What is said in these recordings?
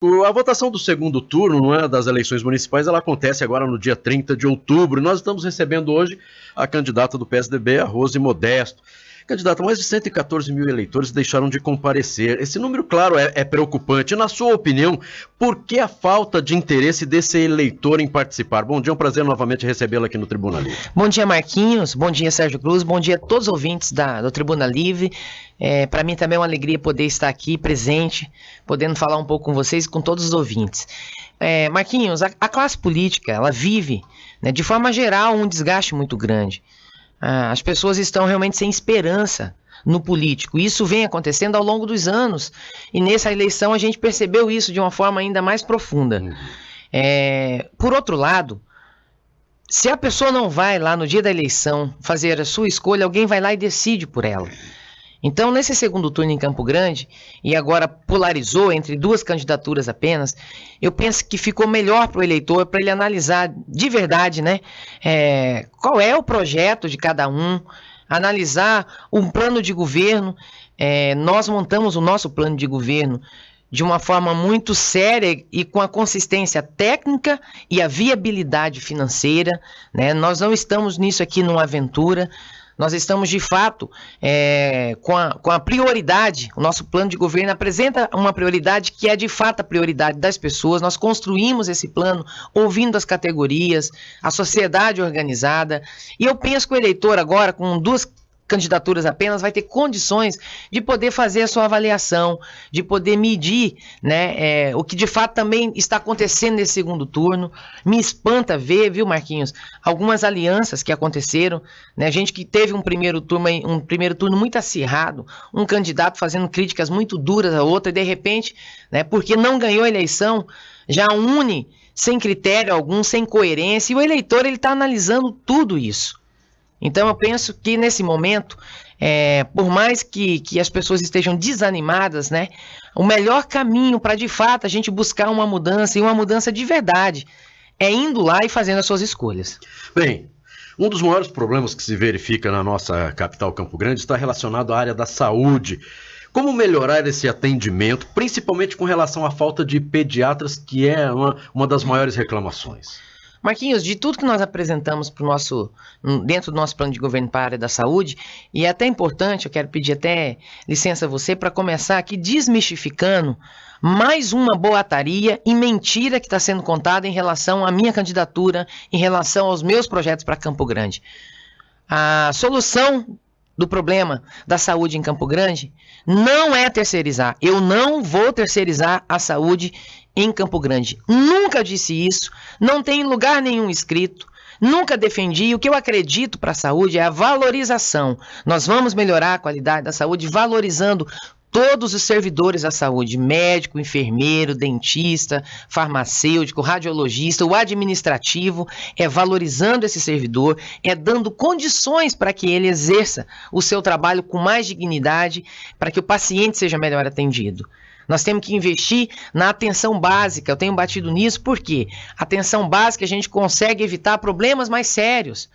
A votação do segundo turno, não é, das eleições municipais, ela acontece agora no dia 30 de outubro. Nós estamos recebendo hoje a candidata do PSDB, a Rose Modesto. Candidata, mais de 114 mil eleitores deixaram de comparecer. Esse número, claro, é preocupante. Na sua opinião, por que a falta de interesse desse eleitor em participar? Bom dia, é um prazer novamente recebê-lo aqui no Tribuna Livre. Bom dia, Marquinhos. Bom dia, Sérgio Cruz. Bom dia a todos os ouvintes do Tribuna Livre. Para mim também é uma alegria poder estar aqui presente, podendo falar um pouco com vocês e com todos os ouvintes. Marquinhos, a classe política, ela vive, né, de forma geral, um desgaste muito grande. As pessoas estão realmente sem esperança no político. Isso vem acontecendo ao longo dos anos. E nessa eleição a gente percebeu isso de uma forma ainda mais profunda. Por outro lado, se a pessoa não vai lá no dia da eleição fazer a sua escolha, alguém vai lá e decide por ela. Então, nesse segundo turno em Campo Grande, e agora polarizou entre duas candidaturas apenas, eu penso que ficou melhor para o eleitor, para ele analisar de verdade, né, qual é o projeto de cada um, analisar um plano de governo. Nós montamos o nosso plano de governo de uma forma muito séria e com a consistência técnica e a viabilidade financeira, né? Nós não estamos nisso aqui numa aventura. Nós estamos, de fato, com a prioridade. O nosso plano de governo apresenta uma prioridade que é, de fato, a prioridade das pessoas. Nós construímos esse plano ouvindo as categorias, a sociedade organizada. E eu penso que o eleitor agora, com duas candidaturas apenas, vai ter condições de poder fazer a sua avaliação, de poder medir, né, o que de fato também está acontecendo nesse segundo turno. Me espanta ver, viu, Marquinhos, algumas alianças que aconteceram, né, a gente que teve um primeiro turno muito acirrado, um candidato fazendo críticas muito duras a outro, e de repente, né, porque não ganhou a eleição, já une sem critério algum, sem coerência, e o eleitor está analisando tudo isso. Então eu penso que nesse momento, por mais que as pessoas estejam desanimadas, né, o melhor caminho para de fato a gente buscar uma mudança, e uma mudança de verdade, é indo lá e fazendo as suas escolhas. Bem, um dos maiores problemas que se verifica na nossa capital Campo Grande está relacionado à área da saúde. Como melhorar esse atendimento, principalmente com relação à falta de pediatras, que é uma das maiores reclamações? Marquinhos, de tudo que nós apresentamos dentro do nosso plano de governo para a área da saúde, e é até importante, eu quero pedir até licença a você para começar aqui desmistificando mais uma boataria e mentira que está sendo contada em relação à minha candidatura, em relação aos meus projetos para Campo Grande. A solução do problema da saúde em Campo Grande não é terceirizar. Eu não vou terceirizar a saúde em Campo Grande. Nunca disse isso, não tem lugar nenhum escrito, nunca defendi. O que eu acredito para a saúde é a valorização. Nós vamos melhorar a qualidade da saúde valorizando todos os servidores da saúde, médico, enfermeiro, dentista, farmacêutico, radiologista, o administrativo, valorizando esse servidor, dando condições para que ele exerça o seu trabalho com mais dignidade, para que o paciente seja melhor atendido. Nós temos que investir na atenção básica. Eu tenho batido nisso porque a atenção básica a gente consegue evitar problemas mais sérios.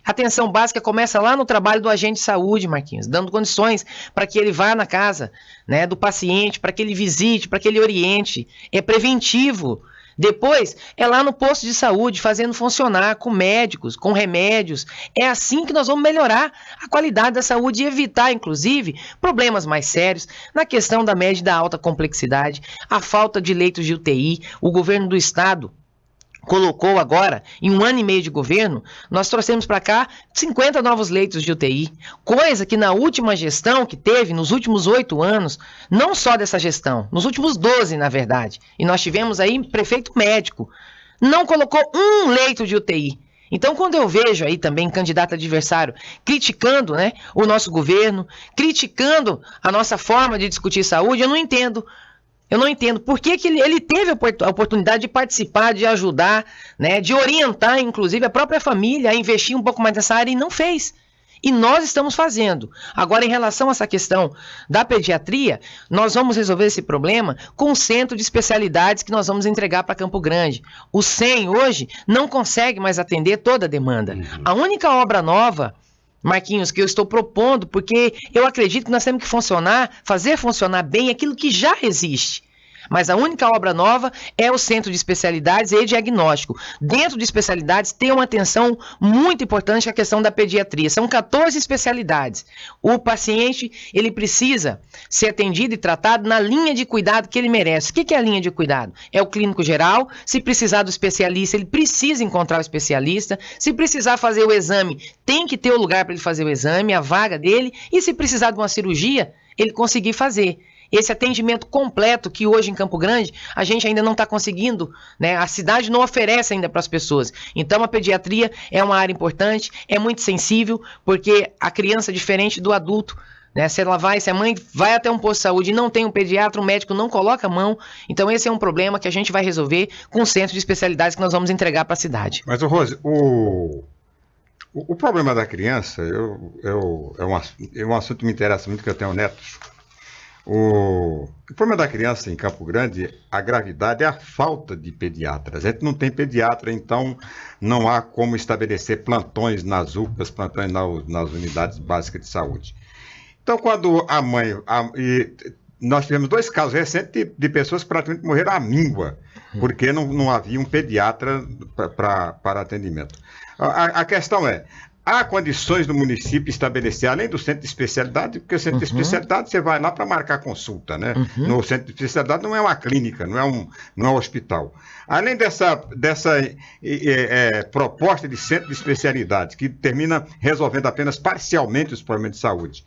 A atenção básica começa lá no trabalho do agente de saúde, Marquinhos, dando condições para que ele vá na casa, né, do paciente, para que ele visite, para que ele oriente. É preventivo. Depois, é lá no posto de saúde, fazendo funcionar com médicos, com remédios. É assim que nós vamos melhorar a qualidade da saúde e evitar, inclusive, problemas mais sérios na questão da média e da alta complexidade, a falta de leitos de UTI. O governo do estado colocou agora, em 1 ano e meio de governo, nós trouxemos para cá 50 novos leitos de UTI, coisa que na última gestão que teve, nos últimos 8 anos, não só dessa gestão, nos últimos 12, na verdade, e nós tivemos aí prefeito médico, não colocou um leito de UTI. Então, quando eu vejo aí também candidato adversário criticando, né, o nosso governo, criticando a nossa forma de discutir saúde, eu não entendo. Eu não entendo por que ele teve a oportunidade de participar, de ajudar, né, de orientar, inclusive, a própria família a investir um pouco mais nessa área e não fez. E nós estamos fazendo. Agora, em relação a essa questão da pediatria, nós vamos resolver esse problema com o centro de especialidades que nós vamos entregar para Campo Grande. O CEM hoje não consegue mais atender toda a demanda. A única obra nova, Marquinhos, que eu estou propondo, porque eu acredito que nós temos que fazer funcionar bem aquilo que já existe. Mas a única obra nova é o Centro de Especialidades e Diagnóstico. Dentro de especialidades tem uma atenção muito importante a questão da pediatria. São 14 especialidades. O paciente, ele precisa ser atendido e tratado na linha de cuidado que ele merece. O que é a linha de cuidado? É o clínico geral. Se precisar do especialista, ele precisa encontrar o especialista. Se precisar fazer o exame, tem que ter o lugar para ele fazer o exame, a vaga dele. E se precisar de uma cirurgia, ele conseguir fazer. Esse atendimento completo que hoje em Campo Grande a gente ainda não está conseguindo, né? A cidade não oferece ainda para as pessoas. Então a pediatria é uma área importante, é muito sensível, porque a criança é diferente do adulto, né? Se a mãe vai até um posto de saúde e não tem um pediatra, o médico não coloca a mão. Então esse é um problema que a gente vai resolver com o centro de especialidades que nós vamos entregar para a cidade. Mas, Rose, o problema da criança é um assunto que me interessa muito, que eu tenho netos. O problema da criança em Campo Grande, a gravidade é a falta de pediatras. A gente não tem pediatra, então não há como estabelecer plantões nas UPAs, plantões nas unidades básicas de saúde. Então, quando a mãe... nós tivemos 2 casos recentes de pessoas que praticamente morreram à míngua, porque não havia um pediatra para atendimento. A questão é... Há condições do município estabelecer, além do centro de especialidade, porque o centro de especialidade você vai lá para marcar consulta, né? No centro de especialidade não é uma clínica, não é um hospital. Além dessa proposta de centro de especialidade, que termina resolvendo apenas parcialmente os problemas de saúde,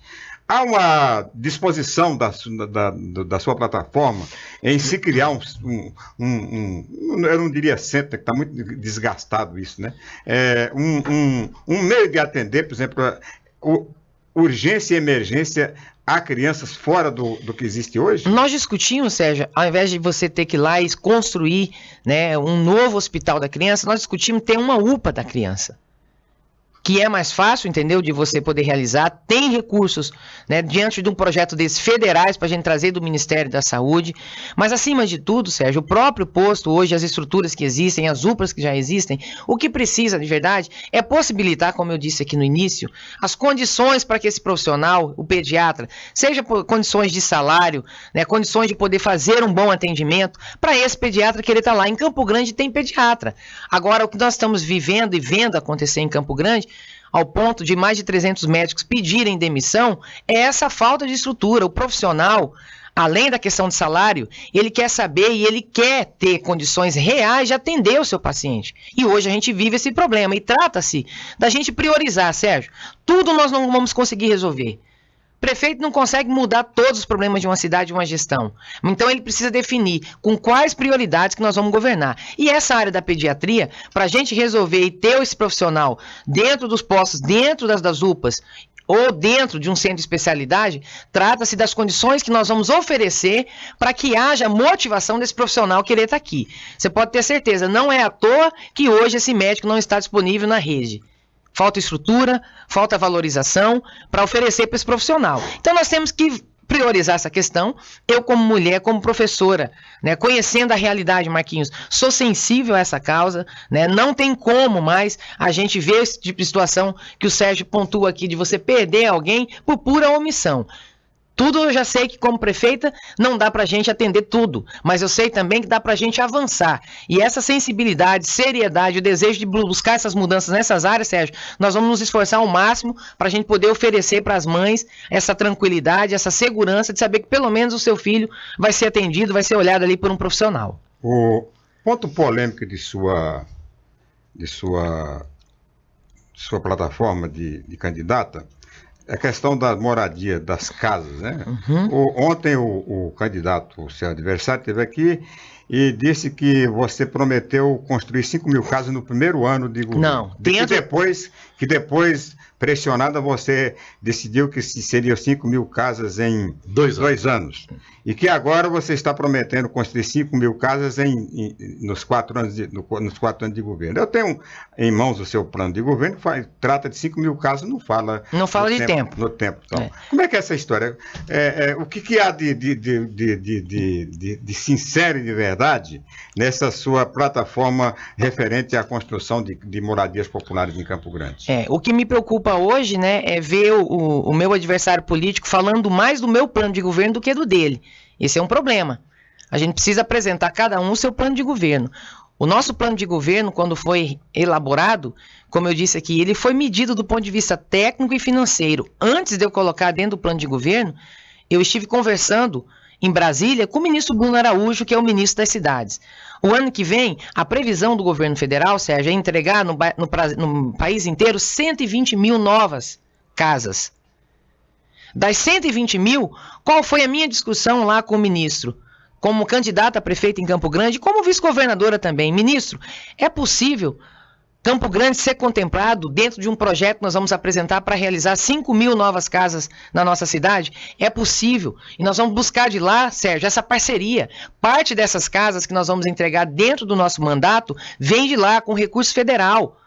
há uma disposição da sua plataforma em se criar eu não diria centro, que está muito desgastado isso, né? Um meio de atender, por exemplo, urgência e emergência a crianças fora do que existe hoje? Nós discutimos, Sérgio, ao invés de você ter que ir lá e construir, né, um novo hospital da criança, nós discutimos ter uma UPA da criança, que é mais fácil, entendeu, de você poder realizar, tem recursos, né, diante de um projeto desses federais para a gente trazer do Ministério da Saúde, mas acima de tudo, Sérgio, o próprio posto hoje, as estruturas que existem, as UPAs que já existem, o que precisa de verdade é possibilitar, como eu disse aqui no início, as condições para que esse profissional, o pediatra, seja por condições de salário, né, condições de poder fazer um bom atendimento, para esse pediatra querer estar lá. Em Campo Grande tem pediatra. Agora, o que nós estamos vivendo e vendo acontecer em Campo Grande, ao ponto de mais de 300 médicos pedirem demissão, é essa falta de estrutura. O profissional, além da questão de salário, ele quer saber e ele quer ter condições reais de atender o seu paciente. E hoje a gente vive esse problema e trata-se da gente priorizar, Sérgio. Tudo nós não vamos conseguir resolver. O prefeito não consegue mudar todos os problemas de uma cidade, de uma gestão. Então ele precisa definir com quais prioridades que nós vamos governar. E essa área da pediatria, para a gente resolver e ter esse profissional dentro dos postos, dentro das UPAs, ou dentro de um centro de especialidade, trata-se das condições que nós vamos oferecer para que haja motivação desse profissional querer estar aqui. Você pode ter certeza, não é à toa que hoje esse médico não está disponível na rede. Falta estrutura, falta valorização para oferecer para esse profissional. Então nós temos que priorizar essa questão. Eu, como mulher, como professora, né, conhecendo a realidade, Marquinhos, sou sensível a essa causa, né, não tem como mais a gente ver esse tipo de situação que o Sérgio pontua aqui, de você perder alguém por pura omissão. Tudo eu já sei que, como prefeita, não dá para a gente atender tudo, mas eu sei também que dá para a gente avançar. E essa sensibilidade, seriedade, o desejo de buscar essas mudanças nessas áreas, Sérgio, nós vamos nos esforçar ao máximo para a gente poder oferecer para as mães essa tranquilidade, essa segurança de saber que pelo menos o seu filho vai ser atendido, vai ser olhado ali por um profissional. O ponto polêmico de sua plataforma de candidata é a questão da moradia, das casas, né? Ontem o candidato, o seu adversário, esteve aqui e disse que você prometeu construir 5 mil casas no primeiro ano de governo. Não, que depois, pressionada, você decidiu que seriam 5 mil casas em 2 anos. E que agora você está prometendo construir 5 mil casas nos 4 anos de governo. Eu tenho em mãos o seu plano de governo, trata de 5 mil casas, não fala de tempo. No tempo. Então. Como é que é essa história? O que há de sincero e de verdade nessa sua plataforma referente à construção de moradias populares em Campo Grande? O que me preocupa hoje, né, é ver o meu adversário político falando mais do meu plano de governo do que do dele. Esse é um problema. A gente precisa apresentar cada um o seu plano de governo. O nosso plano de governo, quando foi elaborado, como eu disse aqui, ele foi medido do ponto de vista técnico e financeiro. Antes de eu colocar dentro do plano de governo, eu estive conversando em Brasília com o ministro Bruno Araújo, que é o ministro das cidades. O ano que vem, a previsão do governo federal, Sérgio, é entregar no país inteiro 120 mil novas casas. Das 120 mil, qual foi a minha discussão lá com o ministro? Como candidata a prefeita em Campo Grande, como vice-governadora também. Ministro, é possível Campo Grande ser contemplado dentro de um projeto que nós vamos apresentar para realizar 5 mil novas casas na nossa cidade? É possível. E nós vamos buscar de lá, Sérgio, essa parceria. Parte dessas casas que nós vamos entregar dentro do nosso mandato vem de lá com recurso federal.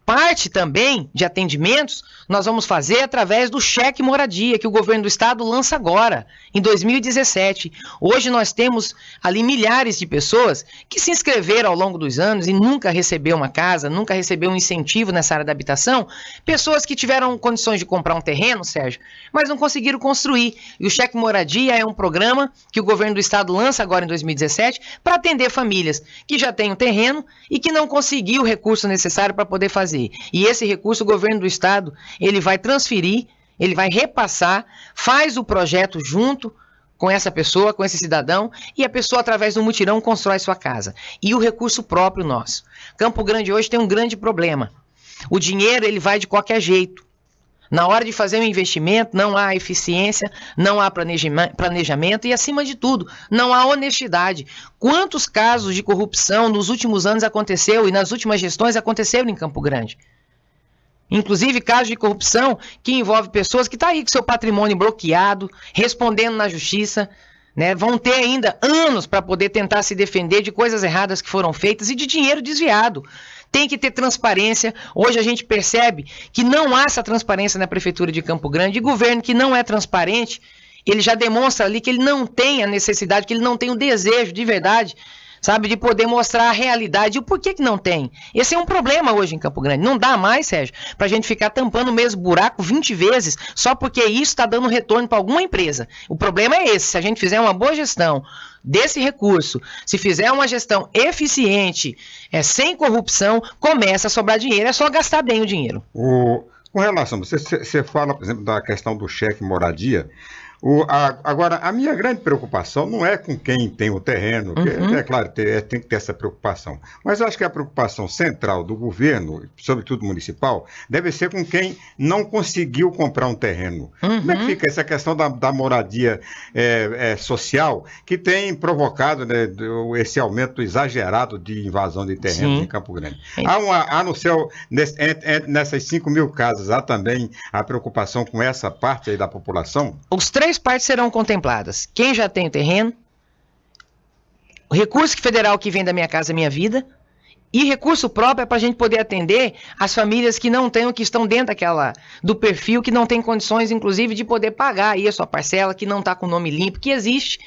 Parte também de atendimentos nós vamos fazer através do cheque moradia que o governo do estado lança agora, em 2017. Hoje nós temos ali milhares de pessoas que se inscreveram ao longo dos anos e nunca recebeu uma casa, nunca recebeu um incentivo nessa área da habitação. Pessoas que tiveram condições de comprar um terreno, Sérgio, mas não conseguiram construir. E o cheque moradia é um programa que o governo do estado lança agora em 2017 para atender famílias que já têm um terreno e que não conseguiu o recurso necessário para poder fazer. E esse recurso o governo do estado, ele vai transferir, ele vai repassar, faz o projeto junto com essa pessoa, com esse cidadão, e a pessoa através do mutirão constrói sua casa. E o recurso próprio nosso. Campo Grande hoje tem um grande problema. O dinheiro ele vai de qualquer jeito. Na hora de fazer um investimento, não há eficiência, não há planejamento e, acima de tudo, não há honestidade. Quantos casos de corrupção nos últimos anos aconteceu e nas últimas gestões aconteceram em Campo Grande? Inclusive casos de corrupção que envolve pessoas que estão aí com seu patrimônio bloqueado, respondendo na justiça, né? Vão ter ainda anos para poder tentar se defender de coisas erradas que foram feitas e de dinheiro desviado. Tem que ter transparência. Hoje a gente percebe que não há essa transparência na Prefeitura de Campo Grande. E governo que não é transparente, ele já demonstra ali que ele não tem a necessidade, que ele não tem o desejo de verdade, sabe, de poder mostrar a realidade. E o porquê que não tem? Esse é um problema hoje em Campo Grande. Não dá mais, Sérgio, para a gente ficar tampando o mesmo buraco 20 vezes só porque isso está dando retorno para alguma empresa. O problema é esse. Se a gente fizer uma boa gestão desse recurso, se fizer uma gestão eficiente, sem corrupção, começa a sobrar dinheiro, é só gastar bem o dinheiro. Com relação, você fala, por exemplo, da questão do cheque moradia. Agora, a minha grande preocupação não é com quem tem o terreno, que é claro, tem que ter essa preocupação, mas eu acho que a preocupação central do governo, sobretudo municipal, deve ser com quem não conseguiu comprar um terreno. Como é que fica essa questão da moradia social, que tem provocado, né, esse aumento exagerado de invasão de terrenos em Campo Grande? Há no céu, nessas 5 mil casas, há também a preocupação com essa parte aí da população? Os 3 partes serão contempladas. Quem já tem o terreno, o recurso federal que vem da Minha Casa Minha Vida e recurso próprio é para a gente poder atender as famílias que não têm, que estão dentro do perfil, que não tem condições, inclusive, de poder pagar aí a sua parcela, que não está com o nome limpo, que existe.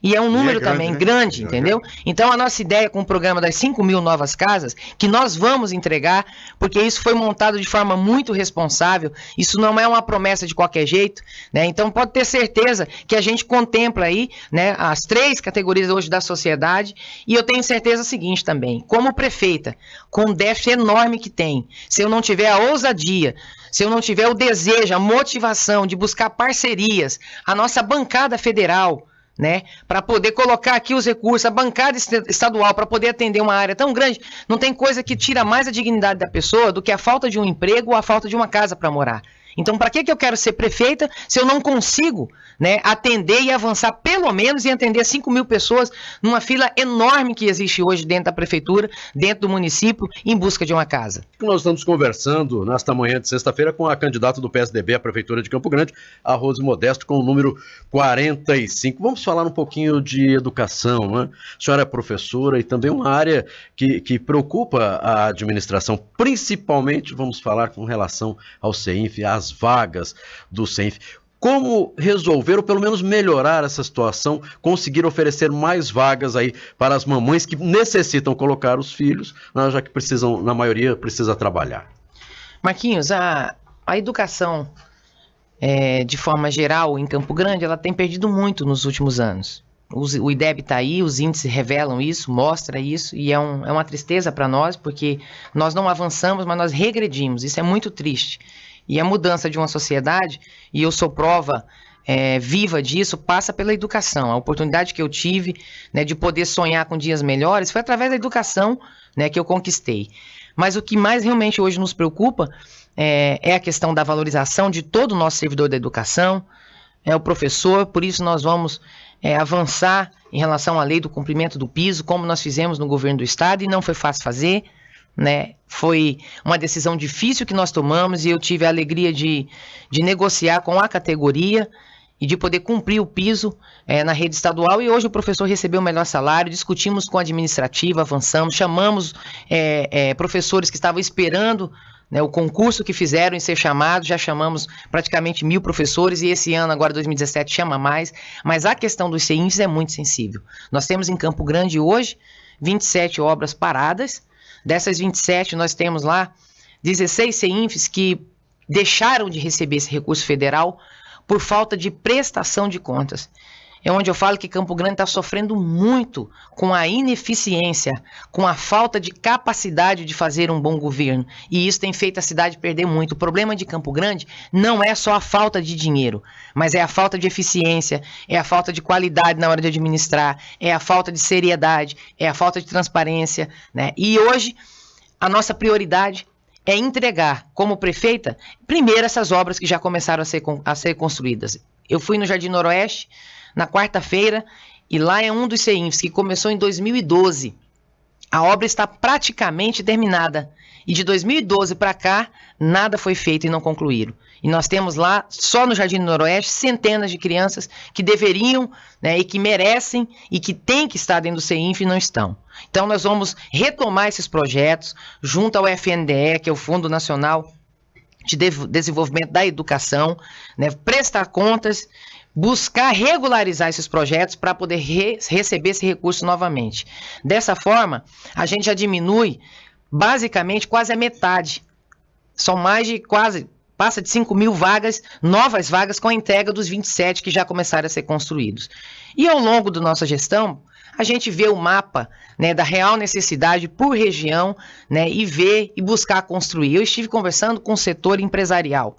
E é um número também grande, entendeu? Então a nossa ideia com o programa das 5 mil novas casas, que nós vamos entregar, porque isso foi montado de forma muito responsável, isso não é uma promessa de qualquer jeito, né? Então pode ter certeza que a gente contempla aí, né, as 3 categorias hoje da sociedade, e eu tenho certeza seguinte também, como prefeita, com o déficit enorme que tem, se eu não tiver a ousadia, se eu não tiver o desejo, a motivação de buscar parcerias, a nossa bancada federal, né, para poder colocar aqui os recursos, a bancada estadual, para poder atender uma área tão grande, não tem coisa que tira mais a dignidade da pessoa do que a falta de um emprego ou a falta de uma casa para morar. Então, para que eu quero ser prefeita se eu não consigo, né, atender e avançar pelo menos e atender 5 mil pessoas numa fila enorme que existe hoje dentro da prefeitura, dentro do município, em busca de uma casa? Nós estamos conversando nesta manhã de sexta-feira com a candidata do PSDB à Prefeitura de Campo Grande, a Rose Modesto, com o número 45. Vamos falar um pouquinho de educação, né? A senhora é professora e também uma área que preocupa a administração, principalmente, vamos falar com relação ao CEINF, às vagas do CEINF. Como resolver ou pelo menos melhorar essa situação, conseguir oferecer mais vagas aí para as mamães que necessitam colocar os filhos, já que precisam, na maioria, precisa trabalhar? Marquinhos, a educação, de forma geral, em Campo Grande, ela tem perdido muito nos últimos anos. O IDEB está aí, os índices revelam isso, mostra isso, e é uma tristeza para nós, porque nós não avançamos, mas nós regredimos. Isso é muito triste. E a mudança de uma sociedade, e eu sou prova viva disso, passa pela educação. A oportunidade que eu tive, né, de poder sonhar com dias melhores foi através da educação, né, que eu conquistei. Mas o que mais realmente hoje nos preocupa é a questão da valorização de todo o nosso servidor da educação, o professor. Por isso nós vamos avançar em relação à lei do cumprimento do piso, como nós fizemos no governo do estado, e não foi fácil fazer, né? Foi uma decisão difícil que nós tomamos, e eu tive a alegria de negociar com a categoria e de poder cumprir o piso na rede estadual, e hoje o professor recebeu o melhor salário. Discutimos com a administrativa, avançamos, chamamos professores que estavam esperando, né, o concurso que fizeram em ser chamados. Já chamamos praticamente 1.000 professores, e esse ano, agora 2017, chama mais. Mas a questão dos CEINFs é muito sensível. Nós temos em Campo Grande hoje 27 obras paradas. Dessas 27, nós temos lá 16 CEINFs que deixaram de receber esse recurso federal por falta de prestação de contas. É onde eu falo que Campo Grande está sofrendo muito com a ineficiência, com a falta de capacidade de fazer um bom governo. E isso tem feito a cidade perder muito. O problema de Campo Grande não é só a falta de dinheiro, mas é a falta de eficiência, é a falta de qualidade na hora de administrar, é a falta de seriedade, é a falta de transparência, né? E hoje a nossa prioridade é entregar, como prefeita, primeiro essas obras que já começaram a ser construídas. Eu fui no Jardim Noroeste na quarta-feira, e lá é um dos CEINFs que começou em 2012. A obra está praticamente terminada. E de 2012 para cá, nada foi feito e não concluíram. E nós temos lá, só no Jardim Noroeste, centenas de crianças que deveriam, né, e que merecem e que têm que estar dentro do CEINF e não estão. Então nós vamos retomar esses projetos junto ao FNDE, que é o Fundo Nacional de Desenvolvimento da Educação, né, prestar contas, buscar regularizar esses projetos para poder receber esse recurso novamente. Dessa forma, a gente já diminui basicamente quase a metade. São mais de passa de 5.000 vagas, novas vagas, com a entrega dos 27 que já começaram a ser construídos. E ao longo da nossa gestão, a gente vê o mapa, né, da real necessidade por região, né, e ver e buscar construir. Eu estive conversando com o setor empresarial,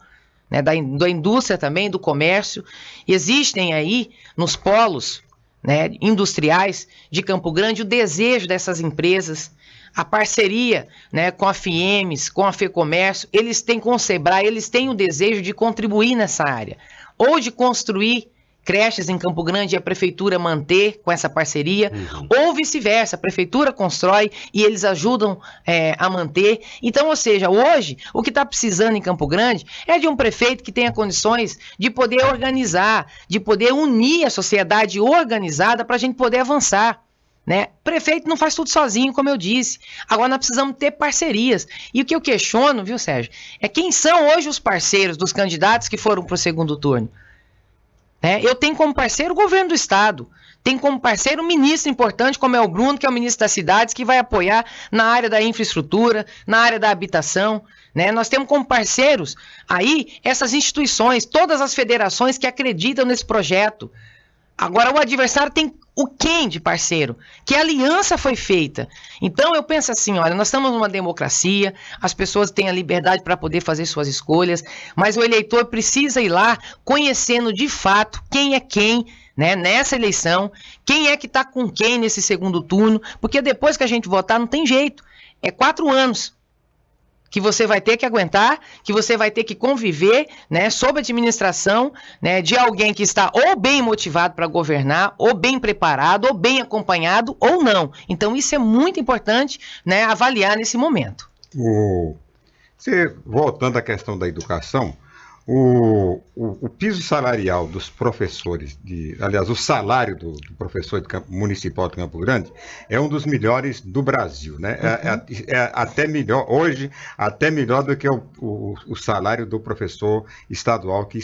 né, da indústria também, do comércio. Existem aí nos polos, né, industriais de Campo Grande o desejo dessas empresas, a parceria, né, com a FIEMES, com a FEComércio. Eles têm com o SEBRAE, eles têm o desejo de contribuir nessa área, ou de construir creches em Campo Grande e a prefeitura manter com essa parceria, ou vice-versa, a prefeitura constrói e eles ajudam a manter. Então, ou seja, hoje, o que está precisando em Campo Grande é de um prefeito que tenha condições de poder organizar, de poder unir a sociedade organizada para a gente poder avançar, né? Prefeito não faz tudo sozinho, como eu disse. Agora nós precisamos ter parcerias. E o que eu questiono, viu, Sérgio, é quem são hoje os parceiros dos candidatos que foram para o segundo turno. Eu tenho como parceiro o governo do estado, tem como parceiro um ministro importante como é o Bruno, que é o ministro das cidades, que vai apoiar na área da infraestrutura, na área da habitação, né? Nós temos como parceiros aí essas instituições, todas as federações que acreditam nesse projeto. Agora o adversário tem o quem de parceiro? Que aliança foi feita? Então eu penso assim, olha, nós estamos numa democracia, as pessoas têm a liberdade para poder fazer suas escolhas, mas o eleitor precisa ir lá conhecendo de fato quem é quem, né, nessa eleição, quem é que está com quem nesse segundo turno, porque depois que a gente votar não tem jeito, é 4 anos. Que você vai ter que aguentar, que você vai ter que conviver, né, sob a administração, né, de alguém que está ou bem motivado para governar, ou bem preparado, ou bem acompanhado, ou não. Então isso é muito importante, né, avaliar nesse momento. Voltando à questão da educação, o piso salarial dos professores, aliás, o salário do professor municipal de Campo Grande é um dos melhores do Brasil, né? É até melhor, hoje, até melhor do que o salário do professor estadual que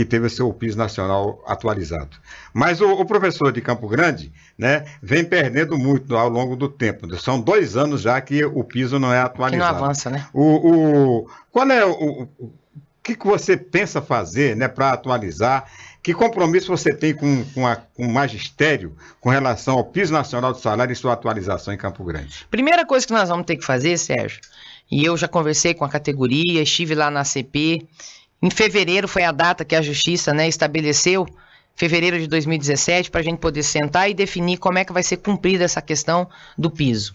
teve o seu piso nacional atualizado. Mas o professor de Campo Grande, né, vem perdendo muito ao longo do tempo. São 2 anos já que o piso não é atualizado. Que não avança, né? Qual é o que você pensa fazer, né, para atualizar? Que compromisso você tem com o magistério com relação ao piso nacional do salário e sua atualização em Campo Grande? Primeira coisa que nós vamos ter que fazer, Sérgio, e eu já conversei com a categoria, estive lá na CP, em fevereiro foi a data que a Justiça, né, estabeleceu, fevereiro de 2017, para a gente poder sentar e definir como é que vai ser cumprida essa questão do piso.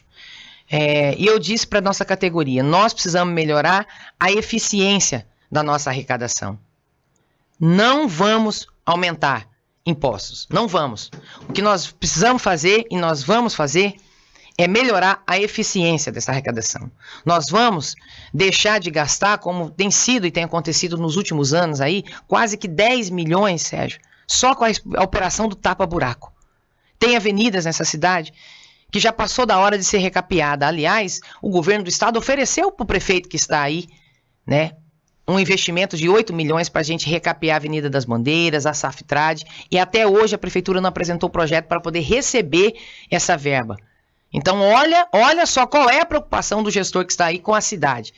E eu disse para a nossa categoria, nós precisamos melhorar a eficiência da nossa arrecadação. Não vamos aumentar impostos, não vamos. O que nós precisamos fazer e nós vamos fazer é melhorar a eficiência dessa arrecadação. Nós vamos deixar de gastar, como tem sido e tem acontecido nos últimos anos aí, quase que 10 milhões, Sérgio, só com a operação do tapa-buraco. Tem avenidas nessa cidade que já passou da hora de ser recapeada. Aliás, o governo do estado ofereceu para o prefeito que está aí, né, um investimento de 8 milhões para a gente recapear a Avenida das Bandeiras, a Saftrad, e até hoje a prefeitura não apresentou o projeto para poder receber essa verba. Então, olha só qual é a preocupação do gestor que está aí com a cidade.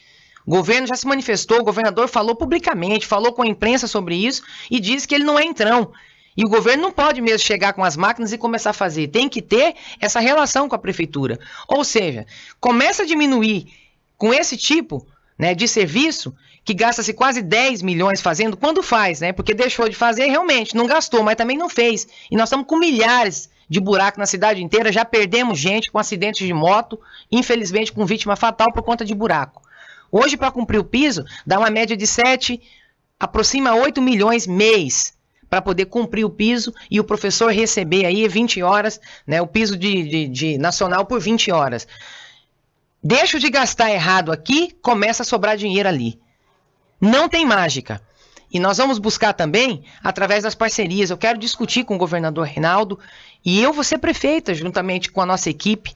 O governo já se manifestou, o governador falou publicamente, falou com a imprensa sobre isso e disse que ele não é entrão. E o governo não pode mesmo chegar com as máquinas e começar a fazer. Tem que ter essa relação com a prefeitura. Ou seja, começa a diminuir com esse tipo, né, de serviço, que gasta-se quase 10 milhões fazendo, quando faz, né? Porque deixou de fazer realmente, não gastou, mas também não fez. E nós estamos com milhares de buracos na cidade inteira, já perdemos gente com acidentes de moto, infelizmente com vítima fatal por conta de buraco. Hoje, para cumprir o piso, dá uma média de 7, aproxima 8 milhões mês, para poder cumprir o piso e o professor receber aí 20 horas, né, o piso de nacional por 20 horas. Deixo de gastar errado aqui, começa a sobrar dinheiro ali. Não tem mágica. E nós vamos buscar também, através das parcerias, eu quero discutir com o governador Reinaldo, e eu vou ser prefeita, juntamente com a nossa equipe.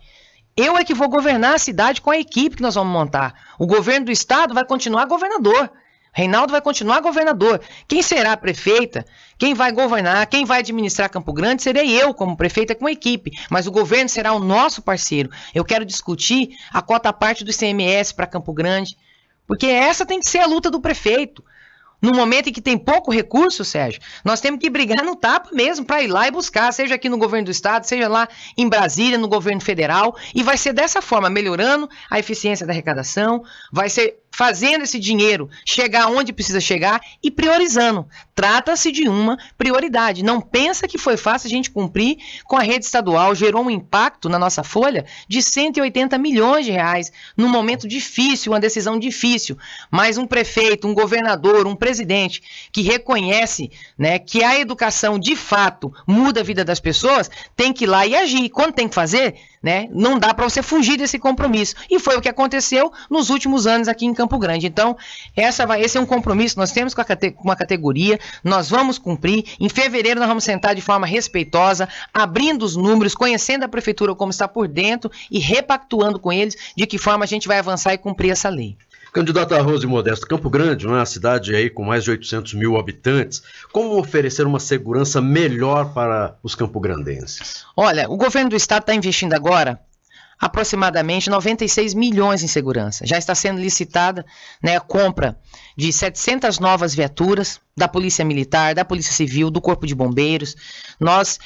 Eu é que vou governar a cidade com a equipe que nós vamos montar. O governo do estado vai continuar governador. Reinaldo vai continuar governador. Quem será prefeita, quem vai governar, quem vai administrar Campo Grande, serei eu como prefeita com a equipe. Mas o governo será o nosso parceiro. Eu quero discutir a cota parte do ICMS para Campo Grande, porque essa tem que ser a luta do prefeito. No momento em que tem pouco recurso, Sérgio, nós temos que brigar no tapa mesmo para ir lá e buscar, seja aqui no governo do estado, seja lá em Brasília, no governo federal, e vai ser dessa forma, melhorando a eficiência da arrecadação, vai ser fazendo esse dinheiro chegar onde precisa chegar e priorizando. Trata-se de uma prioridade. Não pensa que foi fácil a gente cumprir com a rede estadual, gerou um impacto na nossa folha de 180 milhões de reais, num momento difícil, uma decisão difícil, mas um prefeito, um governador, um presidente que reconhece, né, que a educação de fato muda a vida das pessoas, tem que ir lá e agir. Quando tem que fazer, né, não dá para você fugir desse compromisso. E foi o que aconteceu nos últimos anos aqui em Campo Grande. Então, esse é um compromisso que nós temos com a categoria, nós vamos cumprir. Em fevereiro nós vamos sentar de forma respeitosa, abrindo os números, conhecendo a prefeitura como está por dentro e repactuando com eles de que forma a gente vai avançar e cumprir essa lei. Candidata Rose Modesto, Campo Grande, uma cidade aí com mais de 800 mil habitantes, como oferecer uma segurança melhor para os campograndenses? Olha, o governo do estado está investindo agora aproximadamente 96 milhões em segurança. Já está sendo licitada, né, a compra de 700 novas viaturas da Polícia Militar, da Polícia Civil, do Corpo de Bombeiros. Nós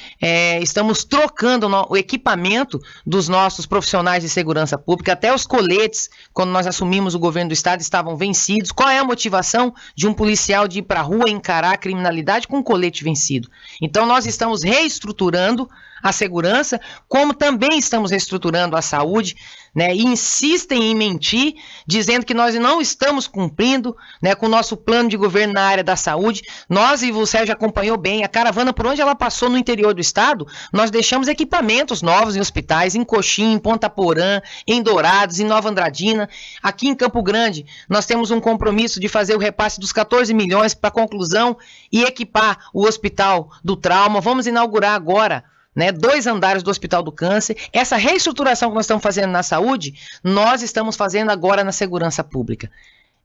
estamos trocando o equipamento dos nossos profissionais de segurança pública, até os coletes, quando nós assumimos o governo do estado, estavam vencidos. Qual é a motivação de um policial de ir para a rua e encarar a criminalidade com um colete vencido? Então nós estamos reestruturando a segurança, como também estamos reestruturando a saúde, né, e insistem em mentir, dizendo que nós não estamos cumprindo, né, com o nosso plano de governo na área da saúde. Nós, e o Sérgio acompanhou bem, a caravana por onde ela passou no interior do estado, nós deixamos equipamentos novos em hospitais, em Coxim, em Ponta Porã, em Dourados, em Nova Andradina. Aqui em Campo Grande, nós temos um compromisso de fazer o repasse dos 14 milhões para conclusão e equipar o Hospital do Trauma. Vamos inaugurar agora, né, 2 andares do Hospital do Câncer. Essa reestruturação que nós estamos fazendo na saúde, nós estamos fazendo agora na segurança pública.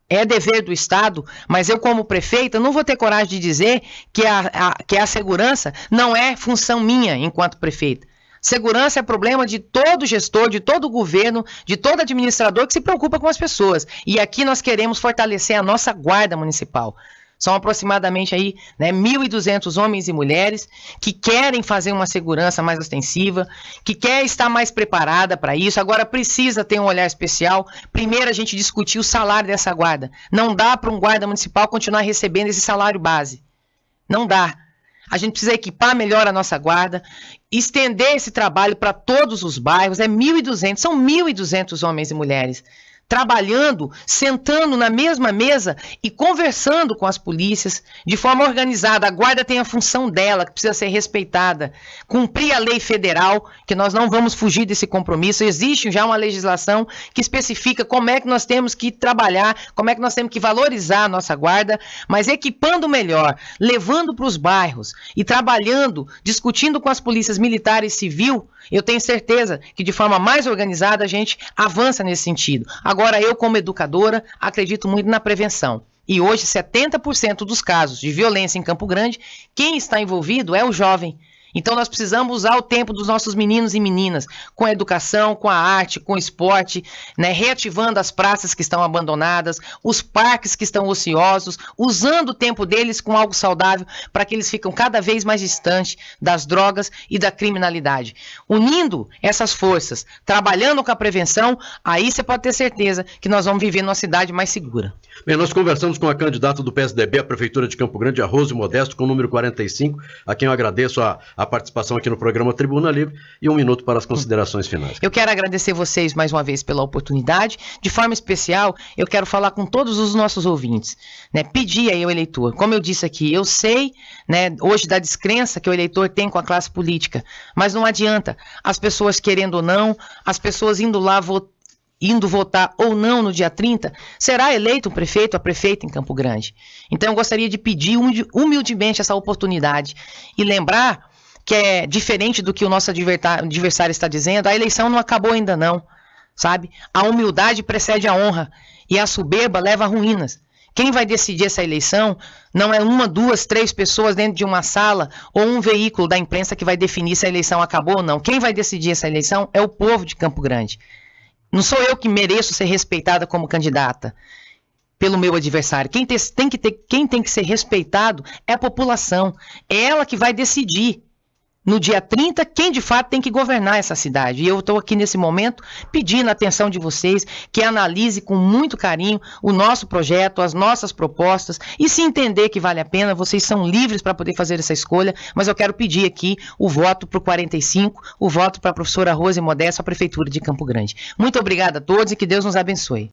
É dever do Estado, mas eu como prefeita não vou ter coragem de dizer que a segurança não é função minha enquanto prefeita. Segurança é problema de todo gestor, de todo governo, de todo administrador que se preocupa com as pessoas. E aqui nós queremos fortalecer a nossa guarda municipal. São aproximadamente aí, né, 1.200 homens e mulheres que querem fazer uma segurança mais ostensiva, que quer estar mais preparada para isso. Agora precisa ter um olhar especial. Primeiro a gente discutir o salário dessa guarda. Não dá para um guarda municipal continuar recebendo esse salário base. Não dá. A gente precisa equipar melhor a nossa guarda, estender esse trabalho para todos os bairros. É 1.200, são 1.200 homens e mulheres trabalhando, sentando na mesma mesa e conversando com as polícias de forma organizada. A guarda tem a função dela, que precisa ser respeitada, cumprir a lei federal, que nós não vamos fugir desse compromisso. Existe já uma legislação que especifica como é que nós temos que trabalhar, como é que nós temos que valorizar a nossa guarda, mas equipando melhor, levando para os bairros e trabalhando, discutindo com as polícias militar e civil. Eu tenho certeza que de forma mais organizada a gente avança nesse sentido. Agora, eu como educadora acredito muito na prevenção. E hoje 70% dos casos de violência em Campo Grande, quem está envolvido é o jovem. Então nós precisamos usar o tempo dos nossos meninos e meninas com a educação, com a arte, com o esporte, né, reativando as praças que estão abandonadas, os parques que estão ociosos, usando o tempo deles com algo saudável para que eles fiquem cada vez mais distantes das drogas e da criminalidade. Unindo essas forças, trabalhando com a prevenção, aí você pode ter certeza que nós vamos viver numa cidade mais segura. Bem, nós conversamos com a candidata do PSDB à Prefeitura de Campo Grande, a Rose Modesto, com o número 45, a quem eu agradeço a participação aqui no programa Tribuna Livre, e 1 minuto para as considerações finais. Eu quero agradecer vocês mais uma vez pela oportunidade. De forma especial, eu quero falar com todos os nossos ouvintes, né? Pedir aí ao eleitor, como eu disse aqui, eu sei, né, hoje da descrença que o eleitor tem com a classe política, mas não adianta, as pessoas querendo ou não, as pessoas indo lá votar ou não no dia 30, será eleito o prefeito, a prefeita em Campo Grande. Então eu gostaria de pedir humildemente essa oportunidade e lembrar que é diferente do que o nosso adversário está dizendo, a eleição não acabou ainda não, sabe? A humildade precede a honra e a soberba leva a ruínas. Quem vai decidir essa eleição não é 1, 2, 3 pessoas dentro de uma sala ou um veículo da imprensa que vai definir se a eleição acabou ou não. Quem vai decidir essa eleição é o povo de Campo Grande. Não sou eu que mereço ser respeitada como candidata pelo meu adversário. Quem tem que ser respeitado é a população. É ela que vai decidir no dia 30, quem de fato tem que governar essa cidade. E eu estou aqui nesse momento pedindo a atenção de vocês, que analise com muito carinho o nosso projeto, as nossas propostas, e se entender que vale a pena, vocês são livres para poder fazer essa escolha, mas eu quero pedir aqui o voto para o 45, o voto para a professora Rose Modesto, a Prefeitura de Campo Grande. Muito obrigada a todos e que Deus nos abençoe.